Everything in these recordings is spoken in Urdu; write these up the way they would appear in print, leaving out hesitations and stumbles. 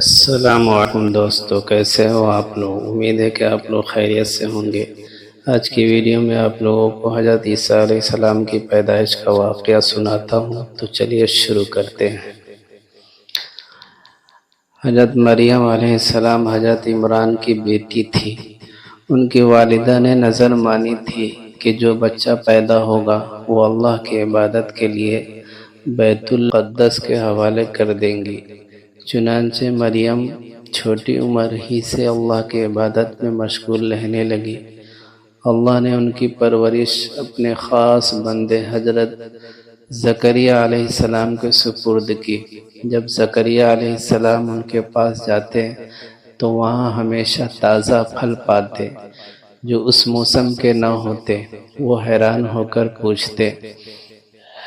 السلام علیکم دوستو، کیسے ہو آپ لوگ؟ امید ہے کہ آپ لوگ خیریت سے ہوں گے۔ آج کی ویڈیو میں آپ لوگوں کو حضرت عیسیٰ علیہ السلام کی پیدائش کا واقعہ سناتا ہوں، تو چلیے شروع کرتے ہیں۔ حضرت مریم علیہ السلام حضرت عمران کی بیٹی تھی۔ ان کی والدہ نے نذر مانی تھی کہ جو بچہ پیدا ہوگا وہ اللہ کی عبادت کے لیے بیت القدس کے حوالے کر دیں گی۔ چنانچہ مریم چھوٹی عمر ہی سے اللہ کی عبادت میں مشغول رہنے لگی۔ اللہ نے ان کی پرورش اپنے خاص بندے حضرت زکریا علیہ السلام کے سپرد کی۔ جب زکریا علیہ السلام ان کے پاس جاتے تو وہاں ہمیشہ تازہ پھل پاتے جو اس موسم کے نہ ہوتے۔ وہ حیران ہو کر پوچھتے،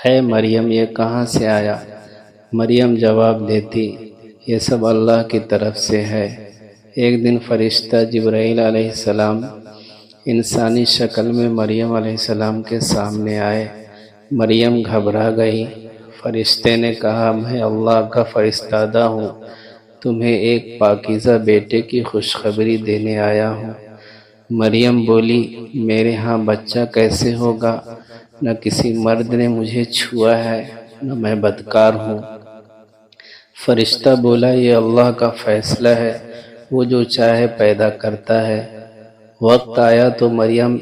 ہے مریم، یہ کہاں سے آیا؟ مریم جواب دیتی، یہ سب اللہ کی طرف سے ہے۔ ایک دن فرشتہ جبرائیل علیہ السلام انسانی شکل میں مریم علیہ السلام کے سامنے آئے۔ مریم گھبرا گئی۔ فرشتے نے کہا، میں اللہ کا فرستادہ ہوں، تمہیں ایک پاکیزہ بیٹے کی خوشخبری دینے آیا ہوں۔ مریم بولی، میرے ہاں بچہ کیسے ہوگا؟ نہ کسی مرد نے مجھے چھوا ہے، نہ میں بدکار ہوں۔ فرشتہ بولا، یہ اللہ کا فیصلہ ہے، وہ جو چاہے پیدا کرتا ہے۔ وقت آیا تو مریم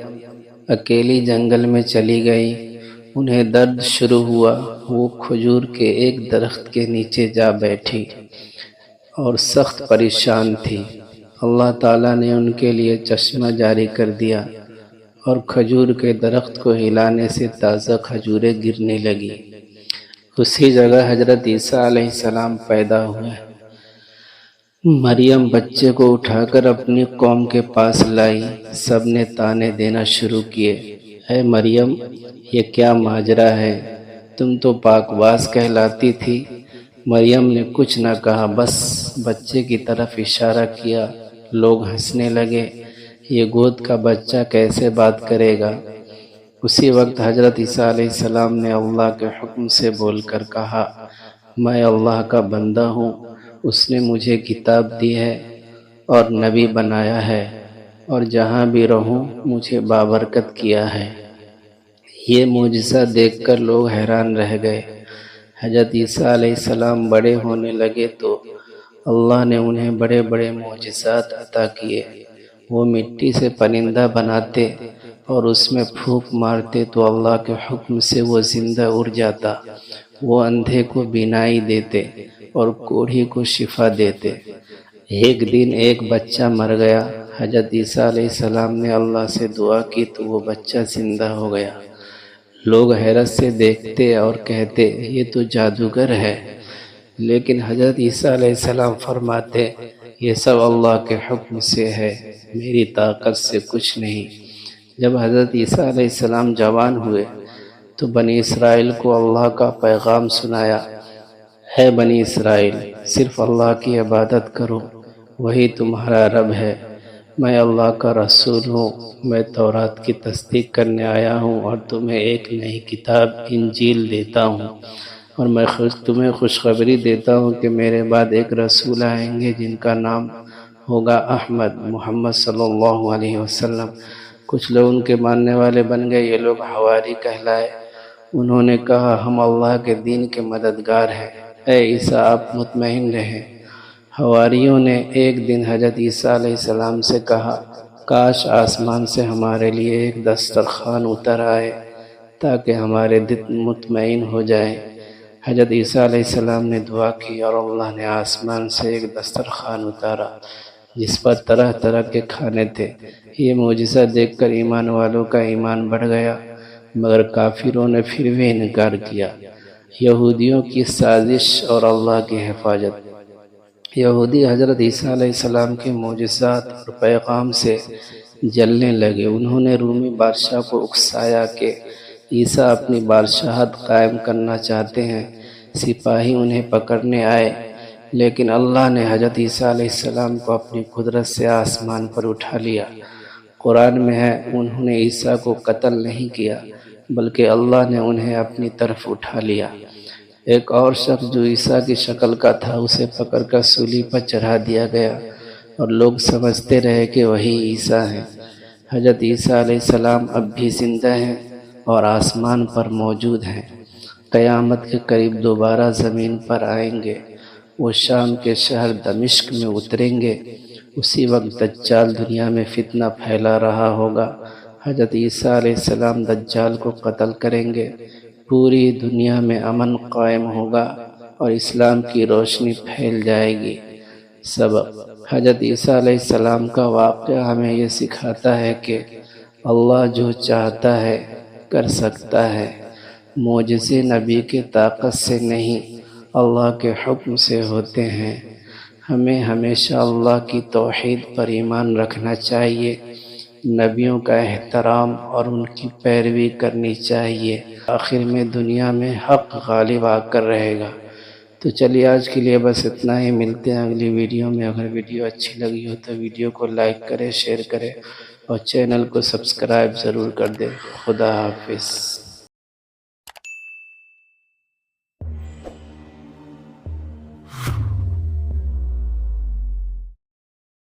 اکیلی جنگل میں چلی گئی۔ انہیں درد شروع ہوا۔ وہ کھجور کے ایک درخت کے نیچے جا بیٹھی اور سخت پریشان تھی۔ اللہ تعالیٰ نے ان کے لیے چشمہ جاری کر دیا اور کھجور کے درخت کو ہلانے سے تازہ کھجوریں گرنے لگی۔ اسی جگہ حضرت عیسیٰ علیہ السلام پیدا ہوئے۔ مریم بچے کو اٹھا کر اپنی قوم کے پاس لائی۔ سب نے طعنے دینا شروع کیے، اے مریم، یہ کیا ماجرا ہے؟ تم تو پاک باز کہلاتی تھی۔ مریم نے کچھ نہ کہا، بس بچے کی طرف اشارہ کیا۔ لوگ ہنسنے لگے، یہ گود کا بچہ کیسے بات کرے گا؟ اسی وقت حضرت عیسیٰ علیہ السلام نے اللہ کے حکم سے بول کر کہا، میں اللہ کا بندہ ہوں، اس نے مجھے کتاب دی ہے اور نبی بنایا ہے، اور جہاں بھی رہوں مجھے بابرکت کیا ہے۔ یہ معجزہ دیکھ کر لوگ حیران رہ گئے۔ حضرت عیسیٰ علیہ السلام بڑے ہونے لگے تو اللہ نے انہیں بڑے بڑے معجزات عطا کیے۔ وہ مٹی سے پرندہ بناتے اور اس میں پھونک مارتے تو اللہ کے حکم سے وہ زندہ اڑ جاتا۔ وہ اندھے کو بینائی دیتے اور کوڑھی کو شفا دیتے۔ ایک دن ایک بچہ مر گیا۔ حضرت عیسیٰ علیہ السلام نے اللہ سے دعا کی تو وہ بچہ زندہ ہو گیا۔ لوگ حیرت سے دیکھتے اور کہتے، یہ تو جادوگر ہے۔ لیکن حضرت عیسیٰ علیہ السلام فرماتے، یہ سب اللہ کے حکم سے ہے، میری طاقت سے کچھ نہیں۔ جب حضرت عیسیٰ علیہ السلام جوان ہوئے تو بنی اسرائیل کو اللہ کا پیغام سنایا، ہے بنی اسرائیل، صرف اللہ کی عبادت کرو، وہی تمہارا رب ہے۔ میں اللہ کا رسول ہوں، میں تورات کی تصدیق کرنے آیا ہوں اور تمہیں ایک نئی کتاب انجیل دیتا ہوں، اور میں تمہیں خوشخبری دیتا ہوں کہ میرے بعد ایک رسول آئیں گے جن کا نام ہوگا احمد، محمد صلی اللہ علیہ وسلم۔ کچھ لوگ ان کے ماننے والے بن گئے، یہ لوگ حواری کہلائے۔ انہوں نے کہا، ہم اللہ کے دین کے مددگار ہیں، اے عیسیٰ آپ مطمئن رہیں۔ حواریوں نے ایک دن حضرت عیسیٰ علیہ السلام سے کہا، کاش آسمان سے ہمارے لیے ایک دسترخوان اتر آئے تاکہ ہمارے دل مطمئن ہو جائیں۔ حضرت عیسیٰ علیہ السلام نے دعا کی اور اللہ نے آسمان سے ایک دسترخوان اتارا جس پر طرح طرح کے کھانے تھے۔ یہ معجزہ دیکھ کر ایمان والوں کا ایمان بڑھ گیا، مگر کافروں نے پھر بھی انکار کیا۔ یہودیوں کی سازش اور اللہ کی حفاظت۔ یہودی حضرت عیسیٰ علیہ السلام کے معجزات اور پیغام سے جلنے لگے۔ انہوں نے رومی بادشاہ کو اکسایا کہ عیسیٰ اپنی بادشاہت قائم کرنا چاہتے ہیں۔ سپاہی انہیں پکڑنے آئے، لیکن اللہ نے حضرت عیسیٰ علیہ السلام کو اپنی قدرت سے آسمان پر اٹھا لیا۔ قرآن میں ہے، انہوں نے عیسیٰ کو قتل نہیں کیا، بلکہ اللہ نے انہیں اپنی طرف اٹھا لیا۔ ایک اور شخص جو عیسیٰ کی شکل کا تھا اسے پکڑ کر سولی پر چڑھا دیا گیا اور لوگ سمجھتے رہے کہ وہی عیسیٰ ہیں۔ حضرت عیسیٰ علیہ السلام اب بھی زندہ ہیں اور آسمان پر موجود ہیں۔ قیامت کے قریب دوبارہ زمین پر آئیں گے۔ وہ شام کے شہر دمشق میں اتریں گے۔ اسی وقت دجال دنیا میں فتنہ پھیلا رہا ہوگا۔ حضرت عیسیٰ علیہ السلام دجال کو قتل کریں گے۔ پوری دنیا میں امن قائم ہوگا اور اسلام کی روشنی پھیل جائے گی۔ سبق: حضرت عیسیٰ علیہ السلام کا واقعہ ہمیں یہ سکھاتا ہے کہ اللہ جو چاہتا ہے کر سکتا ہے۔ معجزے نبی کی طاقت سے نہیں، اللہ کے حکم سے ہوتے ہیں۔ ہمیں ہمیشہ اللہ کی توحید پر ایمان رکھنا چاہیے، نبیوں کا احترام اور ان کی پیروی کرنی چاہیے۔ آخر میں دنیا میں حق غالب آ کر رہے گا۔ تو چلیے آج کے لیے بس اتنا ہی، ملتے ہیں اگلی ویڈیو میں۔ اگر ویڈیو اچھی لگی ہو تو ویڈیو کو لائک کریں، شیئر کریں اور چینل کو سبسکرائب ضرور کر دیں۔ خدا حافظ۔